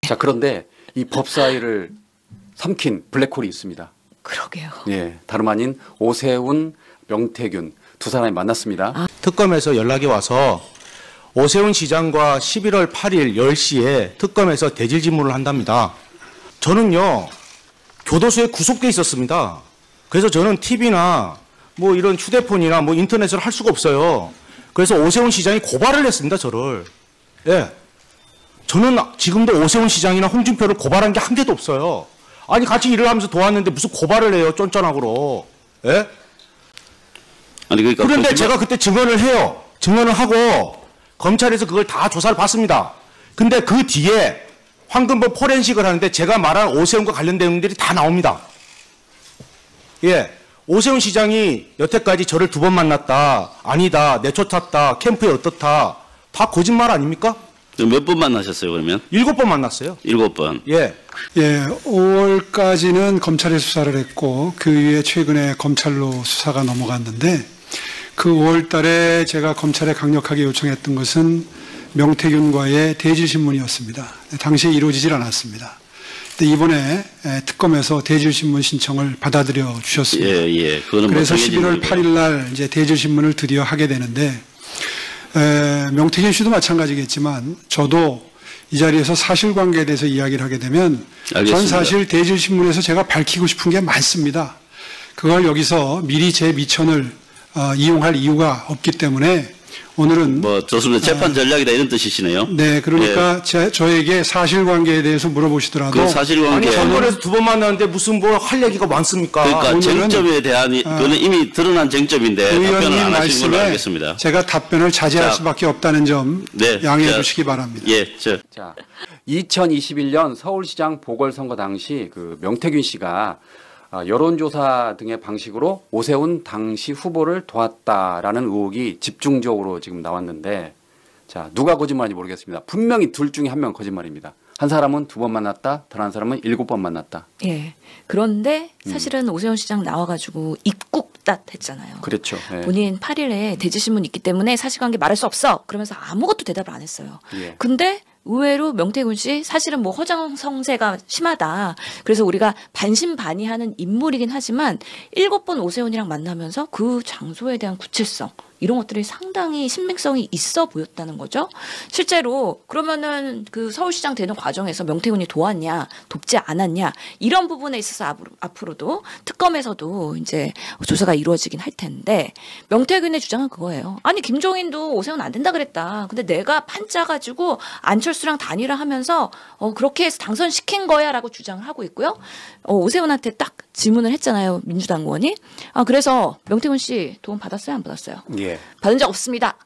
자, 그런데 이 법사위를 삼킨 블랙홀이 있습니다. 그러게요. 예, 다름 아닌 오세훈, 명태균 두 사람이 만났습니다. 특검에서 연락이 와서 오세훈 시장과 11월 8일 10시에 특검에서 대질 질문을 한답니다. 저는요, 교도소에 구속돼 있었습니다. 그래서 저는 TV나 뭐 이런 휴대폰이나 뭐 인터넷을 할 수가 없어요. 그래서 오세훈 시장이 고발을 했습니다, 저를. 예. 저는 지금도 오세훈 시장이나 홍준표를 고발한 게 한 개도 없어요. 아니, 같이 일을 하면서 도왔는데 무슨 고발을 해요, 쫀쫀하고로. 예? 아니, 그러니까 그런데 제가 그때 증언을 해요. 증언을 하고 검찰에서 그걸 다 조사를 받습니다. 근데 그 뒤에 황금범 포렌식을 하는데 제가 말한 오세훈과 관련된 내용들이 다 나옵니다. 예. 오세훈 시장이 여태까지 저를 2번 만났다. 아니다. 내쫓았다. 캠프에 어떻다. 다 거짓말 아닙니까? 몇 번 만나셨어요, 그러면? 7번 만났어요. 7번. 예. 예, 5월까지는 검찰에 수사를 했고 그 이후에 최근에 검찰로 수사가 넘어갔는데 그 5월 달에 제가 검찰에 강력하게 요청했던 것은 명태균과의 대질신문이었습니다. 당시에 이루어지질 않았습니다. 근데 이번에 특검에서 대질신문 신청을 받아들여 주셨습니다. 예, 예. 그거는 그래서 뭐 11월 8일 날 이제 대질신문을 드디어 하게 되는데 명태균 씨도 마찬가지겠지만 저도 이 자리에서 사실관계에 대해서 이야기를 하게 되면 알겠습니다. 전 사실 대질신문에서 제가 밝히고 싶은 게 많습니다. 그걸 여기서 미리 제 미천을 이용할 이유가 없기 때문에 오늘은 뭐 좋습니다. 재판 전략이다 이런 뜻이시네요. 네, 그러니까 저에게 사실관계에 대해서 물어보시더라도 그 사실관계 아니, 한번에서 2번 만났는데 무슨 뭐 할 얘기가 많습니까? 그러니까 쟁점에 대한 그거는 이미 드러난 쟁점인데 답변을 의원님 안 하신 걸로 말씀에 알겠습니다. 제가 답변을 자제할 자, 수밖에 없다는 점 네, 양해해 자, 주시기 바랍니다. 예, 자, 2021년 서울시장 보궐선거 당시 그 명태균 씨가 여론조사 등의 방식으로 오세훈 당시 후보를 도왔다라는 의혹이 집중적으로 지금 나왔는데, 자, 누가 거짓말인지 모르겠습니다. 분명히 둘 중에 한 명은 거짓말입니다. 한 사람은 2번 만났다, 다른 사람은 7번 만났다. 예. 그런데 사실은 오세훈 시장 나와가지고 입국닷 했잖아요. 그렇죠. 예. 본인 8일에 대지신문 있기 때문에 사실관계 말할 수 없어. 그러면서 아무것도 대답을 안 했어요. 예. 근데 의외로 명태균 씨 사실은 뭐 허정성세가 심하다. 그래서 우리가 반신반의하는 인물이긴 하지만 7번 오세훈이랑 만나면서 그 장소에 대한 구체성 이런 것들이 상당히 신빙성이 있어 보였다는 거죠. 실제로 그러면은 그 서울시장 되는 과정에서 명태균이 도왔냐, 돕지 않았냐 이런 부분에 있어서 앞으로도 특검에서도 이제 조사가 이루어지긴 할 텐데 명태균의 주장은 그거예요. 아니 김종인도 오세훈 안 된다 그랬다. 근데 내가 판 짜가지고 안철수랑 단일화하면서 그렇게 해서 당선시킨 거야라고 주장을 하고 있고요. 오세훈한테 딱 질문을 했잖아요. 민주당 의원이. 그래서 명태균 씨 도움 받았어요? 안 받았어요? 예. 받은 적 없습니다.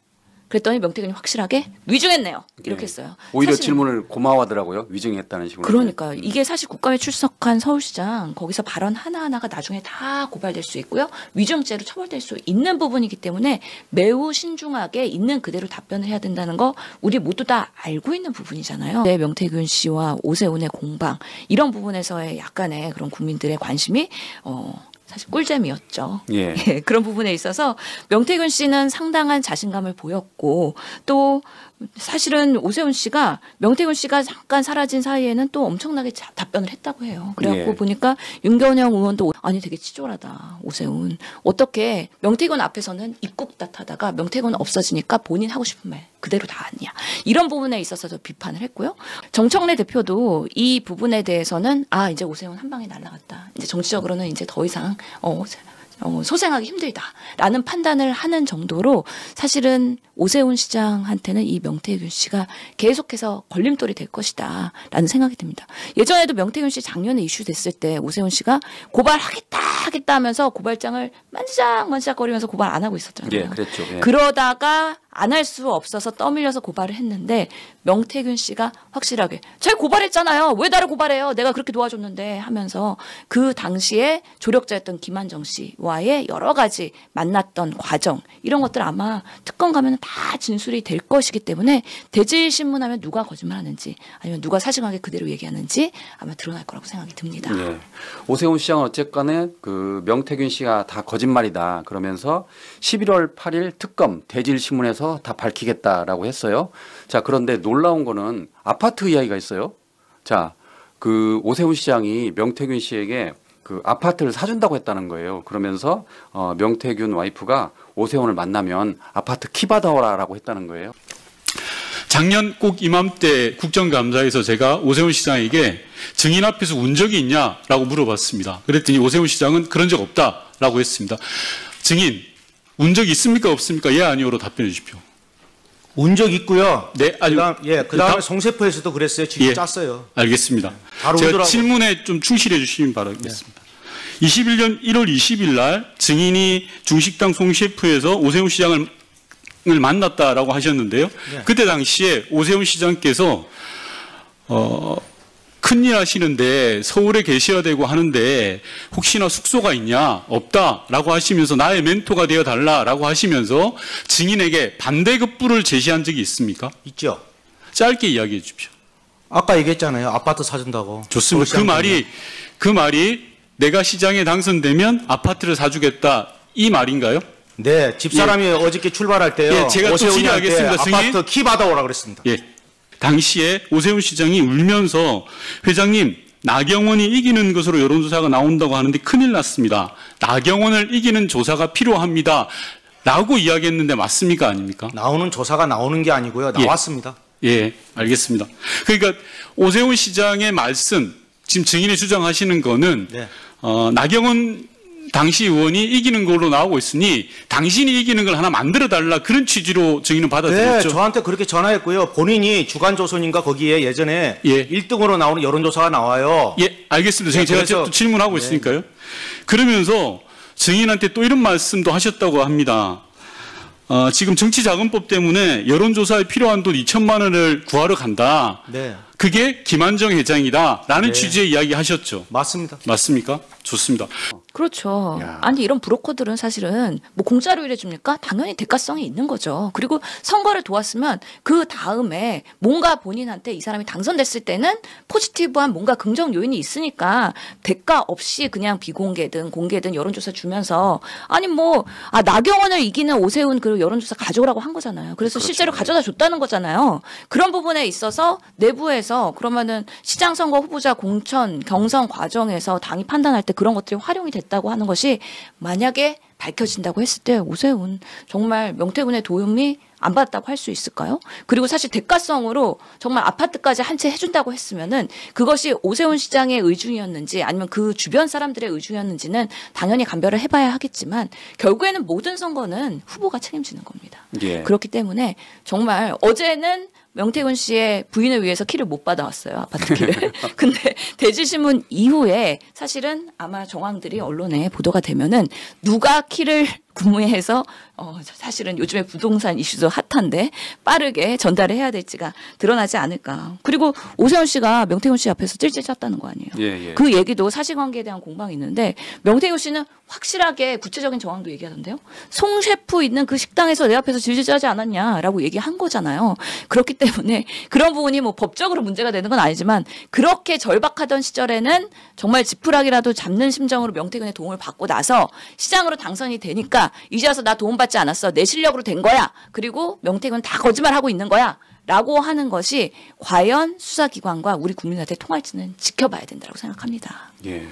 그랬더니 명태균이 확실하게 위증했네요. 이렇게 했어요. 오히려 사실은 질문을 고마워하더라고요. 위증했다는 식으로. 그러니까 이게 사실 국감에 출석한 서울시장 거기서 발언 하나하나가 나중에 다 고발될 수 있고요. 위증죄로 처벌될 수 있는 부분이기 때문에 매우 신중하게 있는 그대로 답변을 해야 된다는 거 우리 모두 다 알고 있는 부분이잖아요. 네, 명태균 씨와 오세훈의 공방 이런 부분에서의 약간의 그런 국민들의 관심이 사실 꿀잼이었죠. 예. 예, 그런 부분에 있어서 명태균 씨는 상당한 자신감을 보였고 또 사실은 오세훈 씨가 명태균 씨가 잠깐 사라진 사이에는 또 엄청나게 답변을 했다고 해요. 그래갖고 예. 보니까 윤건영 의원도 아니 되게 치졸하다 오세훈. 어떻게 명태균 앞에서는 입국닷 하다가 명태균 없어지니까 본인 하고 싶은 말 그대로 다 하냐. 이런 부분에 있어서도 비판을 했고요. 정청래 대표도 이 부분에 대해서는 이제 오세훈 한 방에 날아갔다. 이제 정치적으로는 이제 더 이상 소생하기 힘들다라는 판단을 하는 정도로 사실은 오세훈 시장한테는 이 명태균 씨가 계속해서 걸림돌이 될 것이다 라는 생각이 듭니다. 예전에도 명태균 씨 작년에 이슈 됐을 때 오세훈 씨가 고발하겠다 하면서 고발장을 만지작거리면서 고발 안 하고 있었잖아요. 예, 그랬죠. 예. 그러다가 안 할 수 없어서 떠밀려서 고발을 했는데 명태균 씨가 확실하게 제가 고발했잖아요. 왜 나를 고발해요? 내가 그렇게 도와줬는데 하면서 그 당시에 조력자였던 김한정 씨와의 여러 가지 만났던 과정 이런 것들 아마 특검 가면 다 진술이 될 것이기 때문에 대질신문하면 누가 거짓말하는지 아니면 누가 사실관계 그대로 얘기하는지 아마 드러날 거라고 생각이 듭니다. 예. 오세훈 시장은 어쨌거나 그 명태균 씨가 다 거짓말이다 그러면서 11월 8일 특검 대질신문에서 다 밝히겠다라고 했어요. 자, 그런데 놀라운 거는 아파트 이야기가 있어요. 자, 그 오세훈 시장이 명태균 씨에게 그 아파트를 사준다고 했다는 거예요. 그러면서 명태균 와이프가 오세훈을 만나면 아파트 키 받아오라라고 했다는 거예요. 작년 꼭 이맘때 국정감사에서 제가 오세훈 시장에게 증인 앞에서 운 적이 있냐라고 물어봤습니다. 그랬더니 오세훈 시장은 그런 적 없다라고 했습니다. 증인, 운 적 있습니까 없습니까? 예 아니오로 답변해 주십시오. 운 적 있고요. 네, 아주 그다음에 송세포에서도 그랬어요. 진짜 예. 짰어요. 알겠습니다. 바로 제가 오더라고요. 질문에 좀 충실해 주시면 바라겠습니다. 21년 1월 20일 날 증인이 중식당 송셰프에서 오세훈 시장을 만났다라고 하셨는데요. 네. 그때 당시에 오세훈 시장께서 큰일 하시는데 서울에 계셔야 되고 하는데 혹시나 숙소가 있냐 없다라고 하시면서 나의 멘토가 되어 달라라고 하시면서 증인에게 반대급부를 제시한 적이 있습니까? 있죠. 짧게 이야기해 주십시오. 아까 얘기했잖아요. 아파트 사준다고. 좋습니다. 그 말이 내가 시장에 당선되면 아파트를 사주겠다 이 말인가요? 네, 집사람이 어저께 출발할 때요. 예, 제가 또 오세훈이한테 질의하겠습니다, 승인. 아파트 키 받아오라 그랬습니다. 예. 당시에 오세훈 시장이 울면서 회장님 나경원이 이기는 것으로 여론조사가 나온다고 하는데 큰일 났습니다. 나경원을 이기는 조사가 필요합니다. 라고 이야기했는데 맞습니까? 아닙니까? 나오는 조사가 나오는 게 아니고요. 나왔습니다. 예, 알겠습니다. 그러니까 오세훈 시장의 말씀, 지금 증인이 주장하시는 거는 네. 나경원 당시 의원이 이기는 걸로 나오고 있으니 당신이 이기는 걸 하나 만들어달라 그런 취지로 증인은 네, 받아들였죠. 저한테 그렇게 전화했고요. 본인이 주간조선인가 거기에 예전에 예. 1등으로 나오는 여론조사가 나와요. 예, 알겠습니다. 제가 그래서- 또 질문하고 네. 있으니까요. 그러면서 증인한테 또 이런 말씀도 하셨다고 합니다. 지금 정치자금법 때문에 여론조사에 필요한 돈 2천만 원을 구하러 간다. 네, 그게 김한정 회장이다라는 네. 취지의 이야기 하셨죠. 맞습니다. 맞습니까? 좋습니다. 그렇죠. 야. 아니 이런 브로커들은 사실은 뭐 공짜로 일해줍니까? 당연히 대가성이 있는 거죠. 그리고 선거를 도왔으면 그 다음에 뭔가 본인한테 이 사람이 당선됐을 때는 포지티브한 뭔가 긍정 요인이 있으니까 대가 없이 그냥 비공개든 공개든 여론조사 주면서 아니 뭐 나경원을 이기는 오세훈 그 여론조사 가져오라고 한 거잖아요. 그래서 실제로 가져다 줬다는 거잖아요. 그런 부분에 있어서 내부에서 그러면은 시장 선거 후보자 공천 경선 과정에서 당이 판단할 때 그런 것들이 활용이 됐다고 하는 것이 만약에 밝혀진다고 했을 때 오세훈 정말 명태균의 도움이 안 받았다고 할 수 있을까요? 그리고 사실 대가성으로 정말 아파트까지 한 채 해준다고 했으면은 그것이 오세훈 시장의 의중이었는지 아니면 그 주변 사람들의 의중이었는지는 당연히 감별을 해봐야 하겠지만 결국에는 모든 선거는 후보가 책임지는 겁니다. 예. 그렇기 때문에 정말 어제는 명태균 씨의 부인을 위해서 키를 못 받아왔어요. 아파트 키를. 근데 대지신문 이후에 사실은 아마 정황들이 언론에 보도가 되면은 누가 키를 구매해서 사실은 요즘에 부동산 이슈도 핫한데 빠르게 전달을 해야 될지가 드러나지 않을까. 그리고 오세훈 씨가 명태균 씨 앞에서 찔찔 짰다는 거 아니에요. 예, 예. 그 얘기도 사실관계에 대한 공방이 있는데 명태균 씨는 확실하게 구체적인 정황도 얘기하던데요. 송 셰프 있는 그 식당에서 내 앞에서 질질 짜지 않았냐라고 얘기한 거잖아요. 그렇기 때문에 그런 부분이 뭐 법적으로 문제가 되는 건 아니지만 그렇게 절박하던 시절에는 정말 지푸라기라도 잡는 심정으로 명태균의 도움을 받고 나서 시장으로 당선이 되니까 이제 와서 나 도움받지 않았어. 내 실력으로 된 거야. 그리고 명태균 다 거짓말하고 있는 거야. 라고 하는 것이 과연 수사기관과 우리 국민한테 통할지는 지켜봐야 된다고 생각합니다. 예.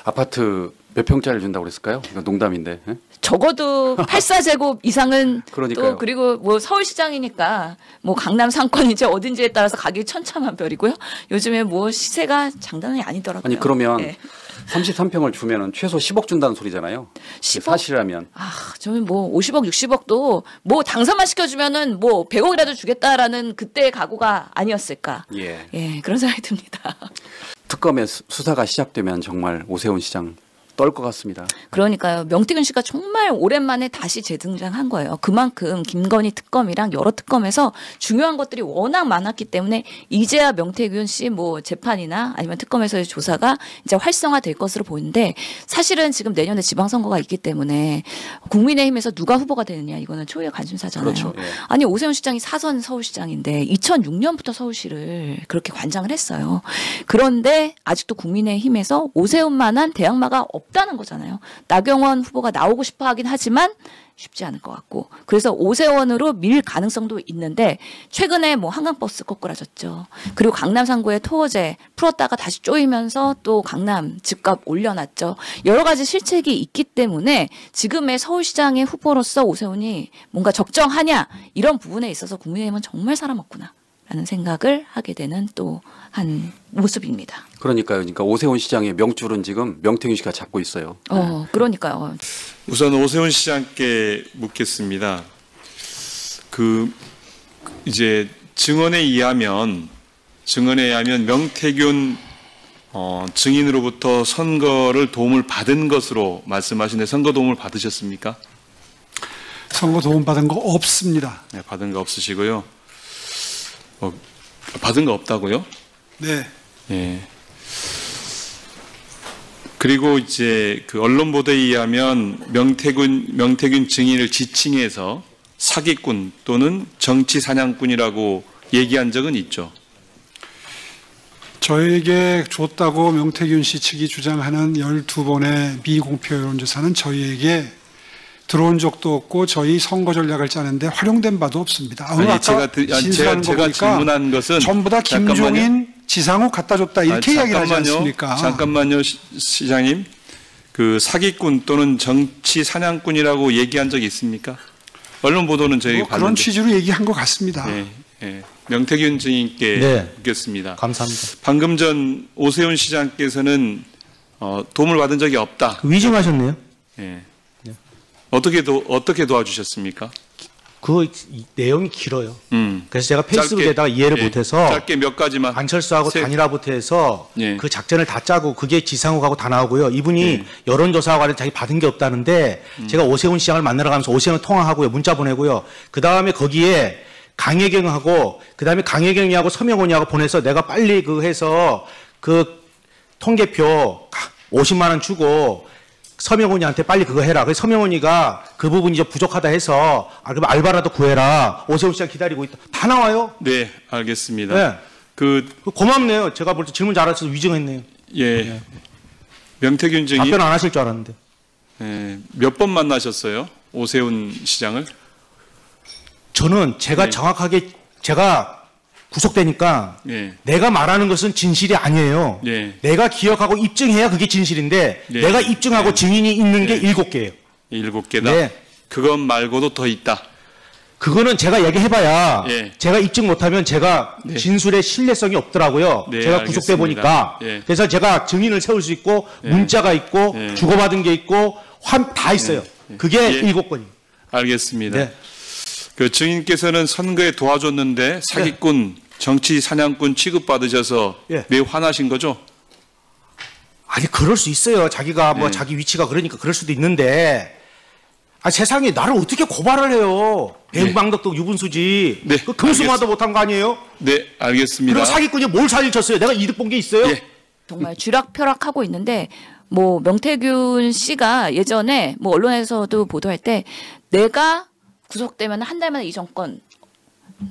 아파트 몇 평짜리를 준다고 그랬을까요? 이거 농담인데. 예? 적어도 84제곱 이상은 그러니까요. 또 그리고 뭐 서울시장이니까 뭐 강남 상권이지 어딘지에 따라서 가격이 천차만별이고요. 요즘에 뭐 시세가 장난이 아니더라고요. 아니 그러면 네. 33평을 주면은 최소 10억 준다는 소리잖아요. 10억? 사실이라면. 저는 뭐 50억, 60억도 뭐 당선만 시켜주면은 뭐 100억이라도 주겠다라는 그때의 각오가 아니었을까. 예. 예, 그런 생각이 듭니다. 특검의 수사가 시작되면 정말 오세훈 시장 떨 것 같습니다. 그러니까요. 명태균 씨가 정말 오랜만에 다시 재등장한 거예요. 그만큼 김건희 특검이랑 여러 특검에서 중요한 것들이 워낙 많았기 때문에 이제야 명태균 씨 뭐 재판이나 아니면 특검에서의 조사가 이제 활성화될 것으로 보이는데 사실은 지금 내년에 지방선거가 있기 때문에 국민의힘에서 누가 후보가 되느냐 이거는 초유의 관심사잖아요. 그렇죠. 예. 아니 오세훈 시장이 사선 서울시장인데 2006년부터 서울시를 그렇게 관장을 했어요. 그런데 아직도 국민의힘에서 오세훈만한 대항마가 없다는 거잖아요. 나경원 후보가 나오고 싶어 하긴 하지만 쉽지 않을 것 같고. 그래서 오세훈으로 밀 가능성도 있는데 최근에 뭐 한강버스 거꾸라졌죠. 그리고 강남 3구의 토어제 풀었다가 다시 쪼이면서 또 강남 집값 올려놨죠. 여러 가지 실책이 있기 때문에 지금의 서울시장의 후보로서 오세훈이 뭔가 적정하냐 이런 부분에 있어서 국민의힘은 정말 사람 없구나 라는 생각을 하게 되는 또 한 모습입니다. 그러니까요. 그러니까 오세훈 시장의 명줄은 지금 명태균 씨가 잡고 있어요. 그러니까요. 우선 오세훈 시장께 묻겠습니다. 이제 증언에 의하면 명태균 증인으로부터 선거를 도움을 받은 것으로 말씀하시는데 선거 도움을 받으셨습니까? 선거 도움 받은 거 없습니다. 네, 받은 거 없으시고요. 받은 거 없다고요? 네. 예. 그리고 이제 그 언론 보도에 의하면 명태균 증인을 지칭해서 사기꾼 또는 정치 사냥꾼이라고 얘기한 적은 있죠. 저에게 줬다고 명태균 씨 측이 주장하는 12번의 미공표 여론조사는 저희에게 들어온 적도 없고 저희 선거 전략을 짜는데 활용된 바도 없습니다. 아니, 제가 질문한 것은 전부 다 김종인, 지상욱 갖다 줬다 이렇게 이야기를 하지 않습니까? 잠깐만요, 시장님. 그 사기꾼 또는 정치 사냥꾼이라고 얘기한 적이 있습니까? 언론 보도는 저희가 봤는데. 그런 취지로 얘기한 것 같습니다. 네, 네. 명태균 증인께 묻겠습니다. 감사합니다. 방금 전 오세훈 시장께서는 도움을 받은 적이 없다. 위증하셨네요. 네. 어떻게 도와주셨습니까? 그 내용이 길어요. 그래서 제가 페이스북에다가 이해를 못해서 짧게 몇 가지만 안철수하고 단일화부터 해서 예. 그 작전을 다 짜고 그게 지상욱하고 다 나오고요. 이분이 여론조사와 관련 자기 받은 게 없다는데 제가 오세훈 시장을 만나러 가면서 오세훈 통화하고요. 문자 보내고요. 그다음에 거기에 강혜경하고 그다음에 강혜경이하고 서명훈이하고 보내서 내가 빨리 해서 그 통계표 50만 원 주고 서명훈이한테 빨리 그거 해라. 그래서 서명훈이가 그 부분이 좀 부족하다 해서 그럼 알바라도 구해라. 오세훈 시장 기다리고 있다. 다 나와요. 네, 알겠습니다. 네. 고맙네요. 제가 볼 때 질문 잘하셔서 위증했네요. 예. 네. 명태균 증인 답변 안 하실 줄 알았는데. 몇 번 만나셨어요? 오세훈 시장을? 저는 제가 정확하게 제가 구속되니까 내가 말하는 것은 진실이 아니에요. 내가 기억하고 입증해야 그게 진실인데 내가 입증하고 증인이 있는 게 7개예요. 7개다? 네. 그것 말고도 더 있다? 그거는 제가 얘기해봐야 제가 입증 못하면 제가 진술의 신뢰성이 없더라고요. 제가 구속돼 보니까. 그래서 제가 증인을 세울 수 있고 문자가 있고 주고받은 게 있고 다 있어요. 그게 7건이에요. 알겠습니다. 그 증인께서는 선거에 도와줬는데 사기꾼, 정치 사냥꾼 취급받으셔서 매우 화나신 거죠? 아니 그럴 수 있어요. 자기가 자기 위치가 그러니까 그럴 수도 있는데 세상에 나를 어떻게 고발을 해요. 배후방덕도 유분수지. 그 금수마도 못한 거 아니에요? 네, 알겠습니다. 그리고 사기꾼이 뭘 사실 쳤어요? 내가 이득 본 게 있어요? 정말 쥐락펴락하고 있는데 명태균 씨가 예전에 언론에서도 보도할 때 내가 구속되면 한 달만에 이 정권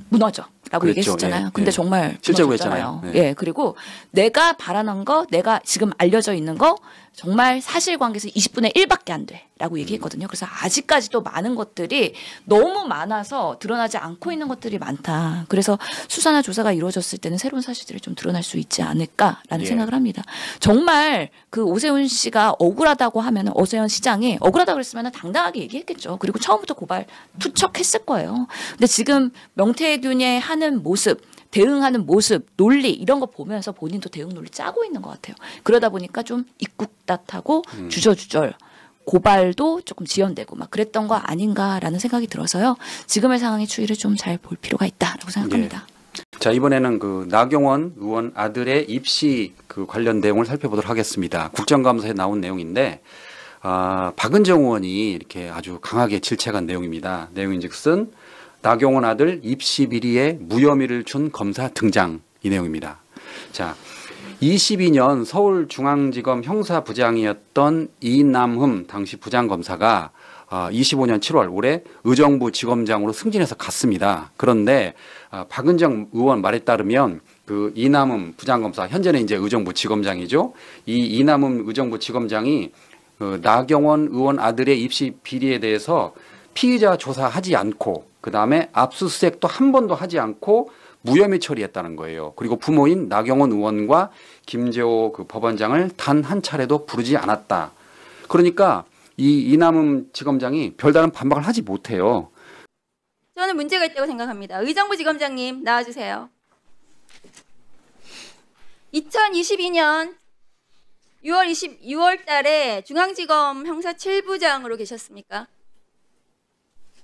무너져라고 얘기했었잖아요. 근데 정말 실제로 무너졌잖아요. 했잖아요. 그리고 내가 바라는 거, 내가 지금 알려져 있는 거 정말 사실관계에서 20분의 1밖에 안 돼라고 얘기했거든요. 그래서 아직까지도 많은 것들이 너무 많아서 드러나지 않고 있는 것들이 많다. 그래서 수사나 조사가 이루어졌을 때는 새로운 사실들이 좀 드러날 수 있지 않을까라는 생각을 합니다. 정말 그 오세훈 씨가 억울하다고 하면 오세훈 시장이 억울하다고 그랬으면 당당하게 얘기했겠죠. 그리고 처음부터 고발 투척했을 거예요. 근데 지금 명태균의 하는 모습, 대응하는 모습, 논리 이런 거 보면서 본인도 대응 논리 짜고 있는 것 같아요. 그러다 보니까 좀 입국닷하고 주저주절 고발도 조금 지연되고 막 그랬던 거 아닌가라는 생각이 들어서요. 지금의 상황의 추이를 좀 잘 볼 필요가 있다라고 생각합니다. 자, 이번에는 그 나경원 의원 아들의 입시 그 관련 내용을 살펴보도록 하겠습니다. 국정감사에 나온 내용인데 박은정 의원이 이렇게 아주 강하게 질책한 내용입니다. 내용인즉슨 나경원 아들 입시 비리에 무혐의를 준 검사 등장, 이 내용입니다. 자, 22년 서울중앙지검 형사부장이었던 이남흠 당시 부장검사가 25년 7월 올해 의정부 지검장으로 승진해서 갔습니다. 그런데 박은정 의원 말에 따르면 그 이남흠 부장검사, 현재는 이제 의정부 지검장이죠. 이 이남흠 의정부 지검장이 나경원 의원 아들의 입시 비리에 대해서 피의자 조사하지 않고 그다음에 압수수색도 한 번도 하지 않고 무혐의 처리했다는 거예요. 그리고 부모인 나경원 의원과 김재호 그 법원장을 단 한 차례도 부르지 않았다. 그러니까 이 이남흠 지검장이 별다른 반박을 하지 못해요. 저는 문제가 있다고 생각합니다. 의정부 지검장님 나와주세요. 2022년 6월 달에 중앙지검 형사 7부장으로 계셨습니까?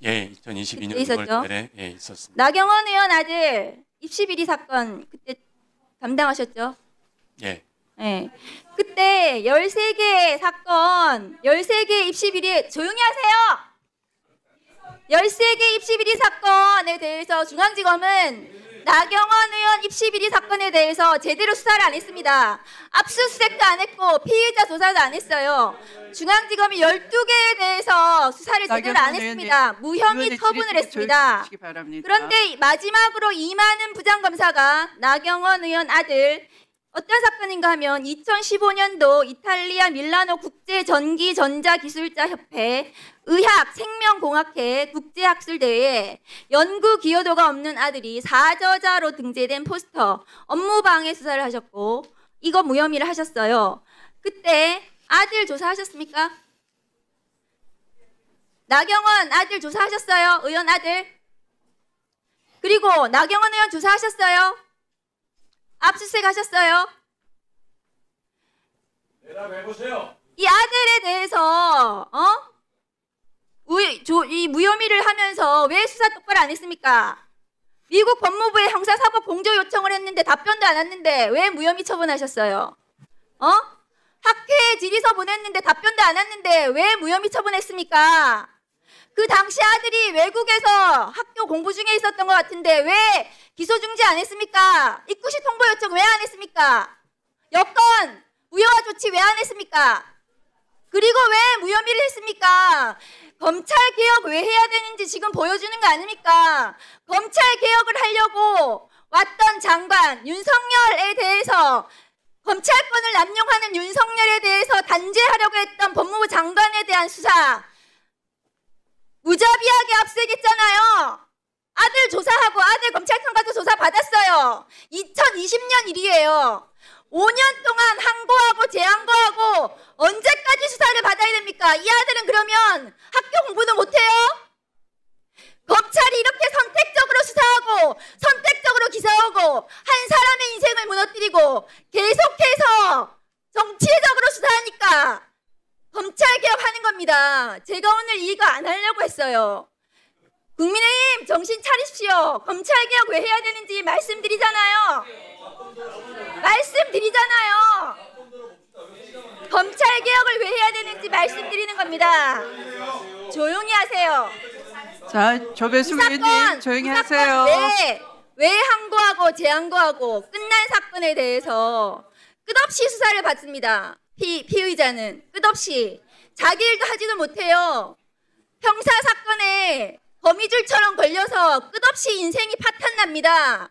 예, 2022년 그때 있었죠? 6월 달에 예, 있었습니다. 나경원 의원 아들 입시 비리 사건 그때 담당하셨죠? 예. 네. 그때 13개 사건, 13개 입시 비리, 조용히 하세요! 13개 입시 비리 사건에 대해서 중앙지검은 나경원 의원 입시 비리 사건에 대해서 제대로 수사를 안 했습니다. 압수수색도 안 했고 피의자 조사도 안 했어요. 중앙지검이 12개에 대해서 수사를 제대로 안 했습니다. 무혐의 처분을 했습니다. 그런데 마지막으로 이만은 부장검사가 나경원 의원 아들 어떤 사건인가 하면 2015년도 이탈리아 밀라노 국제전기전자기술자협회 의학생명공학회 국제학술대회에 연구 기여도가 없는 아들이 사저자로 등재된 포스터 업무방해 수사를 하셨고 이거 무혐의를 하셨어요. 그때 아들 조사하셨습니까? 나경원 아들 조사하셨어요? 의원 아들? 그리고 나경원 의원 조사하셨어요? 압수수색 하셨어요? 대답해보세요. 이 아들에 대해서 이 무혐의를 하면서 왜 수사 똑바로 안 했습니까? 미국 법무부에 형사사법 공조 요청을 했는데 답변도 안 왔는데 왜 무혐의 처분하셨어요? 학회에 질의서 보냈는데 답변도 안 왔는데 왜 무혐의 처분했습니까? 그 당시 아들이 외국에서 학교 공부 중에 있었던 것 같은데 왜 기소 중지 안 했습니까? 입국시 통보 요청 왜 안 했습니까? 여권 무효화 조치 왜 안 했습니까? 그리고 왜 무혐의를 했습니까? 검찰 개혁 왜 해야 되는지 지금 보여주는 거 아닙니까? 검찰 개혁을 하려고 왔던 장관 윤석열에 대해서 검찰권을 남용하는 윤석열에 대해서 단죄하려고 했던 법무부 장관에 대한 수사 무자비하게 압수했잖아요. 아들 조사하고 아들 검찰청 가서 조사 받았어요. 2020년 일이에요. 5년 동안 항고하고 재항고하고 언제까지 수사를 받아야 됩니까? 이 아들은 그러면 학교 공부도 못해요? 검찰이 이렇게 선택적으로 수사하고 선택적으로 기소하고 한 사람의 인생을 무너뜨리고 계속해서 정치적으로 수사하니까 검찰 개혁하는 겁니다. 제가 오늘 이거 안 하려고 했어요. 국민의힘 정신 차리십시오. 검찰 개혁 왜 해야 되는지 말씀드리잖아요. 검찰 개혁을 왜 해야 되는지 말씀드리는 겁니다. 조용히 하세요. 자, 조배수 의원님 조용히 하세요. 왜 항고하고 재항고하고 끝난 사건에 대해서 끝없이 수사를 받습니다. 피의자는 끝없이 자기 일도 하지도 못해요. 형사 사건에 거미줄처럼 걸려서 끝없이 인생이 파탄납니다.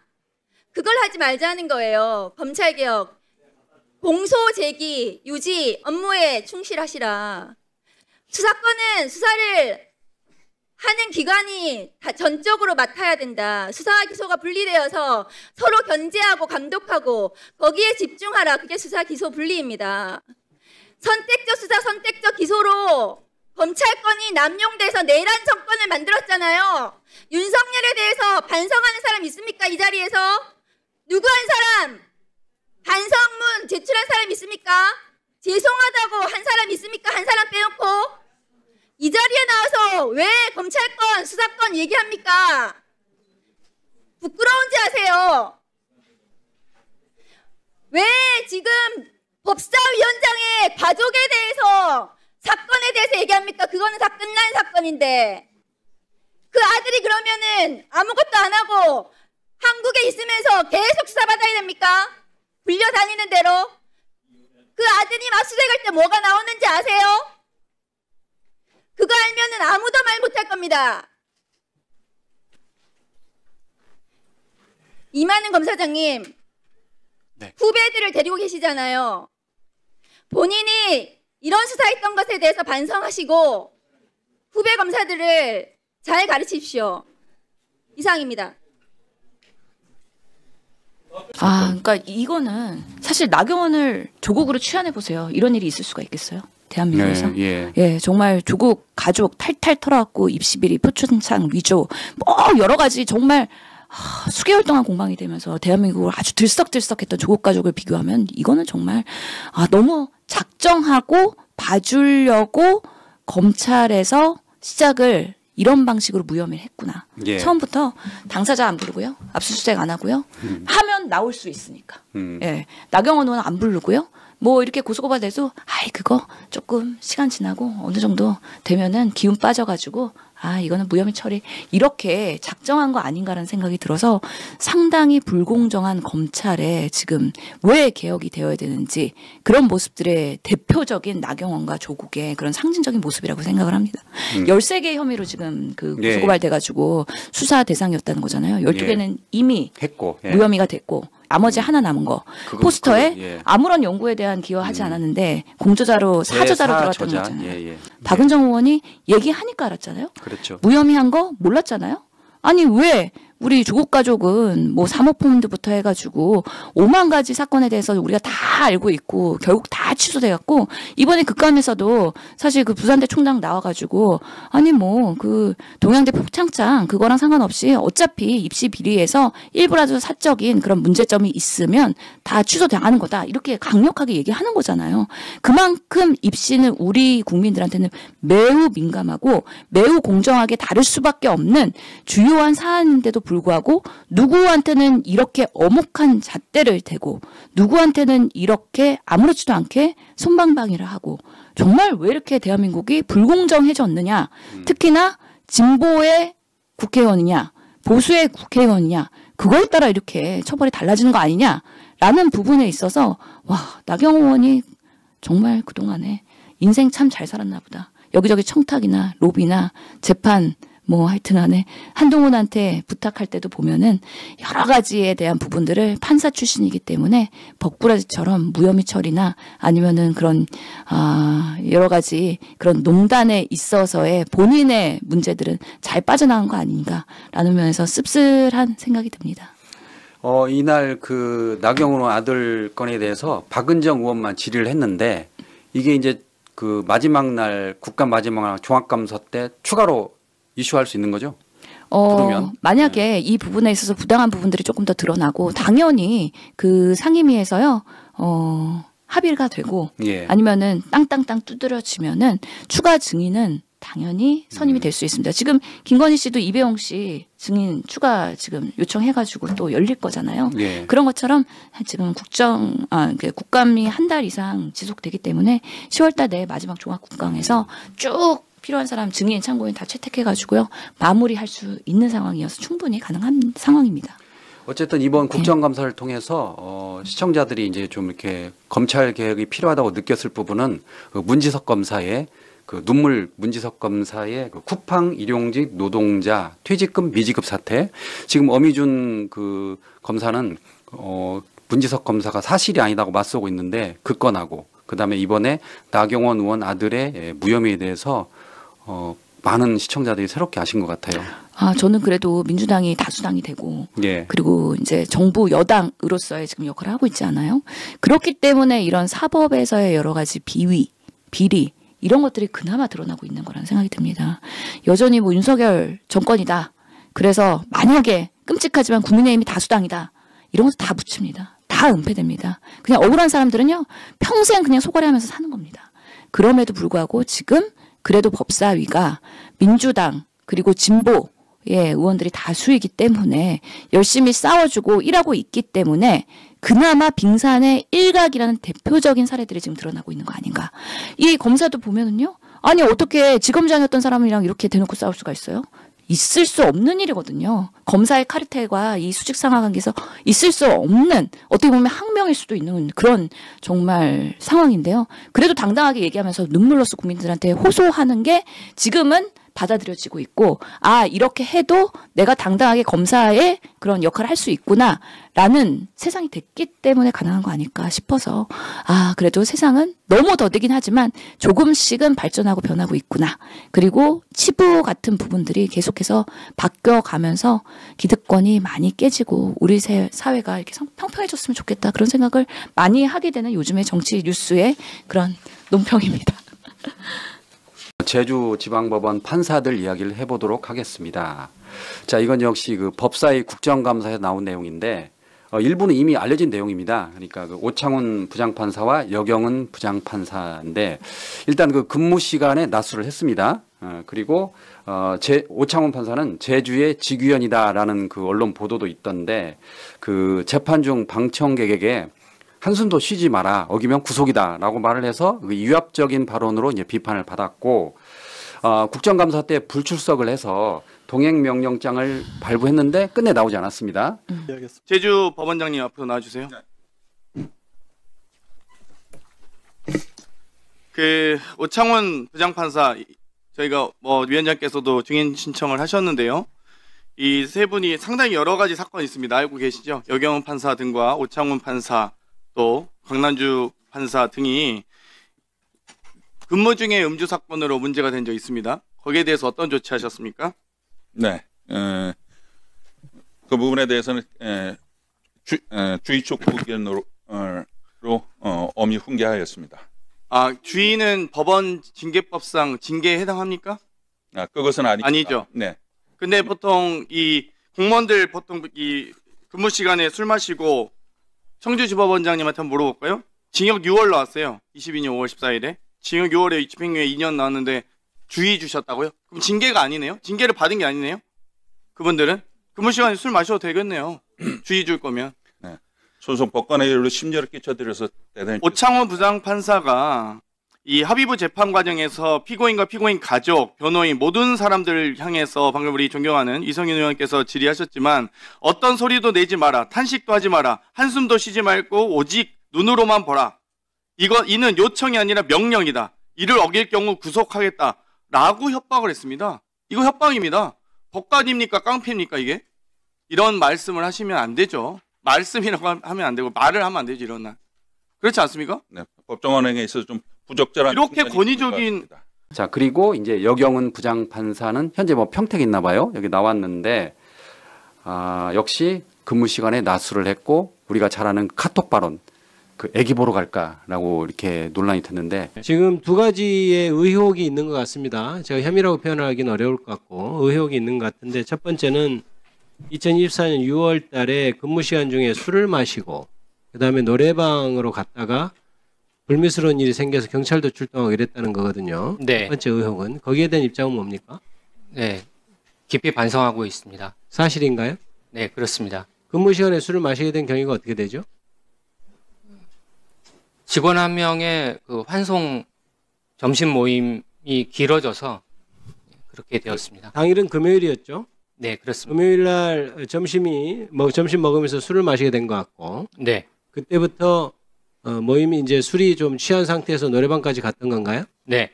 그걸 하지 말자는 거예요. 검찰개혁, 공소 제기, 유지, 업무에 충실하시라. 수사권은 수사를 하는 기관이 다 전적으로 맡아야 된다. 수사와 기소가 분리되어서 서로 견제하고 감독하고 거기에 집중하라. 그게 수사 기소 분리입니다. 선택적 수사, 선택적 기소로 검찰권이 남용돼서 내란 정권을 만들었잖아요. 윤석열에 대해서 반성하는 사람 있습니까? 이 자리에서? 누구 한 사람? 반성문 제출한 사람 있습니까? 죄송하다고 한 사람 있습니까? 한 사람 빼놓고? 이 자리에 나와서 왜 검찰권, 수사권 얘기합니까? 부끄러운지 아세요? 왜 지금 법사위원장의 가족에 대해서 사건에 대해서 얘기합니까? 그거는 다 끝난 사건인데 그 아들이 그러면은 아무것도 안 하고 한국에 있으면서 계속 수사받아야 됩니까? 불려다니는 대로. 그 아드님 압수수색할 때 뭐가 나오는지 아세요? 그거 알면은 아무도 말 못할 겁니다. 이만은 검사장님, 네. 후배들을 데리고 계시잖아요. 본인이 이런 수사했던 것에 대해서 반성하시고 후배 검사들을 잘 가르치십시오. 이상입니다. 그러니까 이거는 사실 나경원을 조국으로 취한해 보세요. 이런 일이 있을 수가 있겠어요? 대한민국에서. 예, 정말 조국 가족 탈탈 털어갖고 입시비리, 표준상 위조, 뭐 여러 가지 정말 수개월 동안 공방이 되면서 대한민국을 아주 들썩들썩했던 조국 가족을 비교하면 이거는 정말 너무 작정하고 봐주려고 검찰에서 시작을 이런 방식으로 무혐의를 했구나. 예. 처음부터 당사자 안 부르고요. 압수수색 안 하고요. 하면 나올 수 있으니까. 예. 나경원 의원 안 부르고요. 뭐 이렇게 고소고발돼도 그거 조금 시간 지나고 어느 정도 되면은 기운 빠져가지고 이거는 무혐의 처리 이렇게 작정한 거 아닌가라는 생각이 들어서 상당히 불공정한 검찰에 지금 왜 개혁이 되어야 되는지 그런 모습들의 대표적인 나경원과 조국의 그런 상징적인 모습이라고 생각을 합니다. 13개 혐의로 지금 그 고소고발돼가지고 수사 대상이었다는 거잖아요. 12개는 이미 했고 무혐의가 됐고 나머지 하나 남은 거 포스터에 아무런 연구에 대한 기여하지 않았는데 공저자로 사저자로 들어갔던 거잖아요. 박은정 의원이 얘기하니까 알았잖아요. 그렇죠. 무혐의한 거 몰랐잖아요. 아니 왜 우리 조국 가족은 뭐 사모펀드부터 해가지고 5만 가지 사건에 대해서 우리가 다 알고 있고 결국 다 취소돼갖고 이번에 극감에서도 사실 그 부산대 총장 나와가지고 아니 뭐 그 동양대 표창장 그거랑 상관없이 어차피 입시 비리에서 일부라도 사적인 그런 문제점이 있으면 다 취소당하는 거다 이렇게 강력하게 얘기하는 거잖아요. 그만큼 입시는 우리 국민들한테는 매우 민감하고 매우 공정하게 다룰 수밖에 없는 주요한 사안인데도 불구하고 누구한테는 이렇게 엄혹한 잣대를 대고 누구한테는 이렇게 아무렇지도 않게 솜방망이를 하고 정말 왜 이렇게 대한민국이 불공정해졌느냐. 특히나 진보의 국회의원이냐 보수의 국회의원이냐 그거에 따라 이렇게 처벌이 달라지는 거 아니냐라는 부분에 있어서 나경원 의원이 정말 그동안에 인생 참 잘 살았나 보다. 여기저기 청탁이나 로비나 재판 뭐 하여튼 간에 한동훈한테 부탁할 때도 보면은 여러 가지에 대한 부분들을 판사 출신이기 때문에 벅부라지처럼 무혐의 처리나 아니면은 그런 여러 가지 그런 농단에 있어서의 본인의 문제들은 잘 빠져나간 거 아닌가라는 면에서 씁쓸한 생각이 듭니다. 이날 그 나경원 아들 건에 대해서 박은정 의원만 질의를 했는데 이게 이제 그 마지막 날 국감 마지막 날 종합감사 때 추가로 이슈할 수 있는 거죠? 부르면. 만약에 이 부분에 있어서 부당한 부분들이 조금 더 드러나고 당연히 그 상임위에서요 합의가 되고 아니면은 땅땅땅 두드려지면은 추가 증인은 당연히 선임이 될 수 있습니다. 지금 김건희 씨도 이배용 씨 증인 추가 지금 요청해가지고 또 열릴 거잖아요. 그런 것처럼 지금 국감이 한 달 이상 지속되기 때문에 10월달 내 마지막 종합국감에서 쭉 필요한 사람 증인 참고인 다 채택해가지고요 마무리할 수 있는 상황이어서 충분히 가능한 상황입니다. 어쨌든 이번 국정감사를 통해서 시청자들이 이제 좀 이렇게 검찰 개혁이 필요하다고 느꼈을 부분은 그 문지석 검사의 그 문지석 검사의 그 쿠팡 일용직 노동자 퇴직금 미지급 사태. 지금 어미준 그 검사는 문지석 검사가 사실이 아니다고 맞서고 있는데 그 건하고 그다음에 이번에 나경원 의원 아들의 무혐의에 대해서 많은 시청자들이 새롭게 아신 것 같아요. 저는 그래도 민주당이 다수당이 되고 그리고 이제 정부 여당으로서의 지금 역할을 하고 있지 않아요? 그렇기 때문에 이런 사법에서의 여러 가지 비위, 비리 이런 것들이 그나마 드러나고 있는 거라는 생각이 듭니다. 여전히 뭐 윤석열 정권이다. 그래서 만약에 끔찍하지만 국민의힘이 다수당이다. 이런 것도 다 묻힙니다. 다 은폐됩니다. 그냥 억울한 사람들은요. 평생 그냥 소거리 하면서 사는 겁니다. 그럼에도 불구하고 지금 그래도 법사위가 민주당 그리고 진보의 의원들이 다수이기 때문에 열심히 싸워주고 일하고 있기 때문에 그나마 빙산의 일각이라는 대표적인 사례들이 지금 드러나고 있는 거 아닌가. 이 검사도 보면은요. 아니 어떻게 지검장이었던 사람이랑 이렇게 대놓고 싸울 수가 있어요? 있을 수 없는 일이거든요. 검사의 카르텔과 이 수직 상하관계에서 있을 수 없는 어떻게 보면 항명일 수도 있는 그런 정말 상황인데요. 그래도 당당하게 얘기하면서 눈물로써 국민들한테 호소하는 게 지금은 받아들여지고 있고, 아, 이렇게 해도 내가 당당하게 검사의 그런 역할을 할 수 있구나라는 세상이 됐기 때문에 가능한 거 아닐까 싶어서, 아, 그래도 세상은 너무 더디긴 하지만 조금씩은 발전하고 변하고 있구나. 그리고 치부 같은 부분들이 계속해서 바뀌어가면서 기득권이 많이 깨지고 우리 사회가 이렇게 평평해졌으면 좋겠다. 그런 생각을 많이 하게 되는 요즘의 정치 뉴스의 그런 논평입니다. 제주지방법원 판사들 이야기를 해보도록 하겠습니다. 자, 이건 역시 그 법사위 국정감사에서 나온 내용인데 일부는 이미 알려진 내용입니다. 그러니까 그 오창훈 부장판사와 여경은 부장판사인데 일단 그 근무 시간에 낮술을 했습니다. 그리고 오창훈 판사는 제주의 직위원이다라는 그 언론 보도도 있던데 그 재판 중 방청객에게 한숨도 쉬지 마라. 어기면 구속이다라고 말을 해서 그 위압적인 발언으로 이제 비판을 받았고 국정감사 때 불출석을 해서 동행명령장을 발부했는데 끝내 나오지 않았습니다. 제주 법원장님 앞으로 나와주세요. 그 오창훈 부장판사 저희가 위원장께서도 증인 신청을 하셨는데요. 이 세 분이 상당히 여러 가지 사건이 있습니다. 알고 계시죠? 여경은 판사 등과 오창훈 판사 또 강난주 판사 등이 근무 중에 음주 사건으로 문제가 된 적이 있습니다. 거기에 대해서 어떤 조치하셨습니까? 네, 그 부분에 대해서는 주의 촉구 의견으로 엄히 훈계하였습니다. 아, 주의는 법원 징계법상 징계에 해당합니까? 아, 그것은 아니죠. 네. 근데 보통 이 공무원들 보통 이 근무 시간에 술 마시고 청주지법원장님한테 한번 물어볼까요? 징역 6월 나왔어요. 22년 5월 14일에. 징역 6월에 집행유예 2년 나왔는데 주의 주셨다고요? 그럼 징계가 아니네요? 징계를 받은 게 아니네요? 그분들은? 근무 시간에 술 마셔도 되겠네요. 주의 줄 거면. 네. 소속 법관의 일로 심려를 끼쳐드려서 대단히 오창훈 부장판사가 이 합의부 재판 과정에서 피고인과 피고인 가족, 변호인 모든 사람들을 향해서 방금 우리 존경하는 이성윤 의원께서 질의하셨지만 어떤 소리도 내지 마라, 탄식도 하지 마라, 한숨도 쉬지 말고 오직 눈으로만 보라. 이는 요청이 아니라 명령이다. 이를 어길 경우 구속하겠다라고 협박을 했습니다. 이거 협박입니다. 법관입니까? 깡패입니까 이게? 이런 말씀을 하시면 안 되죠. 말씀이라고 하면 안 되고 말을 하면 안 되죠. 이런 날. 그렇지 않습니까? 네, 법정 언행에 있어서 좀 부적절한 이렇게 권위적인. 자, 그리고 이제 여경은 부장판사는 현재 뭐 평택에 있나 봐요. 여기 나왔는데 역시 근무 시간에 낮술을 했고 우리가 잘 아는 카톡 발언 그 애기 보러 갈까라고 이렇게 논란이 됐는데 지금 두 가지의 의혹이 있는 것 같습니다. 제가 혐의라고 표현하기는 어려울 것 같고 의혹이 있는 것 같은데 첫 번째는 2024년 6월 달에 근무 시간 중에 술을 마시고 그다음에 노래방으로 갔다가 불미스러운 일이 생겨서 경찰도 출동하고 이랬다는 거거든요. 네. 첫 번째 의혹은 거기에 대한 입장은 뭡니까? 네, 깊이 반성하고 있습니다. 사실인가요? 네, 그렇습니다. 근무 시간에 술을 마시게 된 경위가 어떻게 되죠? 직원 한 명의 그 환송 점심 모임이 길어져서 그렇게 되었습니다. 당일은 금요일이었죠? 네, 그렇습니다. 금요일 날 점심 먹으면서 술을 마시게 된 것 같고. 네. 그때부터 모임이 이제 술이 좀 취한 상태에서 노래방까지 갔던 건가요? 네.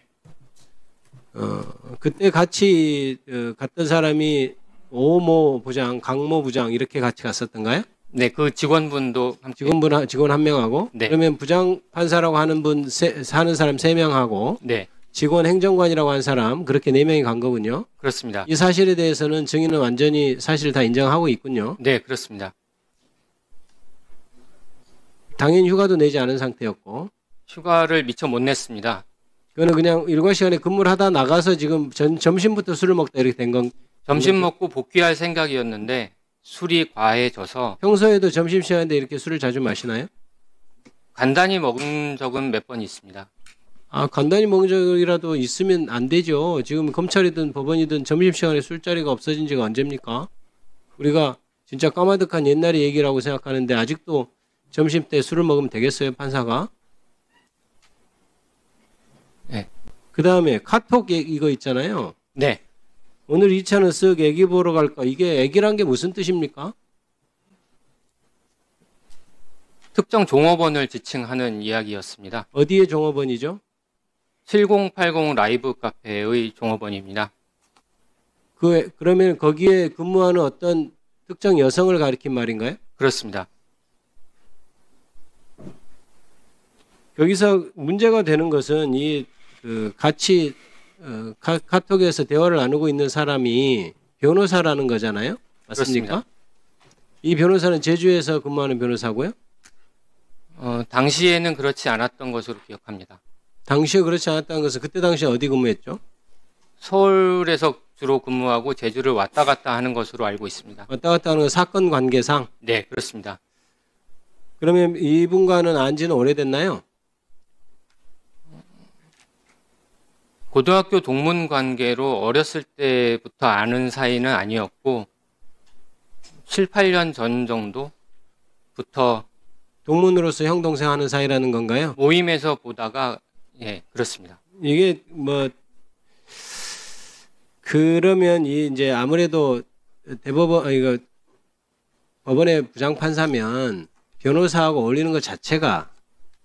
그때 같이 갔던 사람이 오모 부장, 강모 부장 이렇게 같이 갔었던가요? 네, 그 직원분도 직원 한 명하고. 네. 그러면 부장 판사라고 하는 분 사는 사람 3명하고. 네. 직원 행정관이라고 한 사람 그렇게 4명이 간 거군요. 그렇습니다. 이 사실에 대해서는 증인은 완전히 사실을 다 인정하고 있군요. 네, 그렇습니다. 당연히 휴가도 내지 않은 상태였고. 휴가를 미처 못 냈습니다. 그거는 그냥 일과 시간에 근무를 하다 나가서 지금 점심부터 술을 먹다 이렇게 된 건. 점심 먹고 복귀할 생각이었는데 술이 과해져서. 평소에도 점심시간인데 이렇게 술을 자주 마시나요? 간단히 먹은 적은 몇 번 있습니다. 아, 간단히 먹은 적이라도 있으면 안 되죠. 지금 검찰이든 법원이든 점심시간에 술자리가 없어진 지가 언제입니까? 우리가 진짜 까마득한 옛날의 얘기라고 생각하는데 아직도 점심 때 술을 먹으면 되겠어요, 판사가? 네. 그 다음에 카톡 이거 있잖아요. 네. 오늘 2차는 쓱 애기 보러 갈까? 이게 애기란 게 무슨 뜻입니까? 특정 종업원을 지칭하는 이야기였습니다. 어디의 종업원이죠? 7080 라이브 카페의 종업원입니다. 그러면 거기에 근무하는 어떤 특정 여성을 가리킨 말인가요? 그렇습니다. 여기서 문제가 되는 것은 같이 카톡에서 대화를 나누고 있는 사람이 변호사라는 거잖아요. 맞습니까? 그렇습니다. 이 변호사는 제주에서 근무하는 변호사고요. 당시에는 그렇지 않았던 것으로 기억합니다. 당시에 그렇지 않았다는 것은 그때 당시에 어디 근무했죠? 서울에서 주로 근무하고 제주를 왔다 갔다 하는 것으로 알고 있습니다. 왔다 갔다 하는 건 사건 관계상? 네, 그렇습니다. 그러면 이분과는 안 지는 오래됐나요? 고등학교 동문 관계로 어렸을 때부터 아는 사이는 아니었고 7, 8년 전 정도부터 동문으로서 형 동생 하는 사이라는 건가요? 모임에서 보다가 예, 그렇습니다. 이게 그러면 이제 아무래도 이거 법원의 부장판사면 변호사하고 어울리는 것 자체가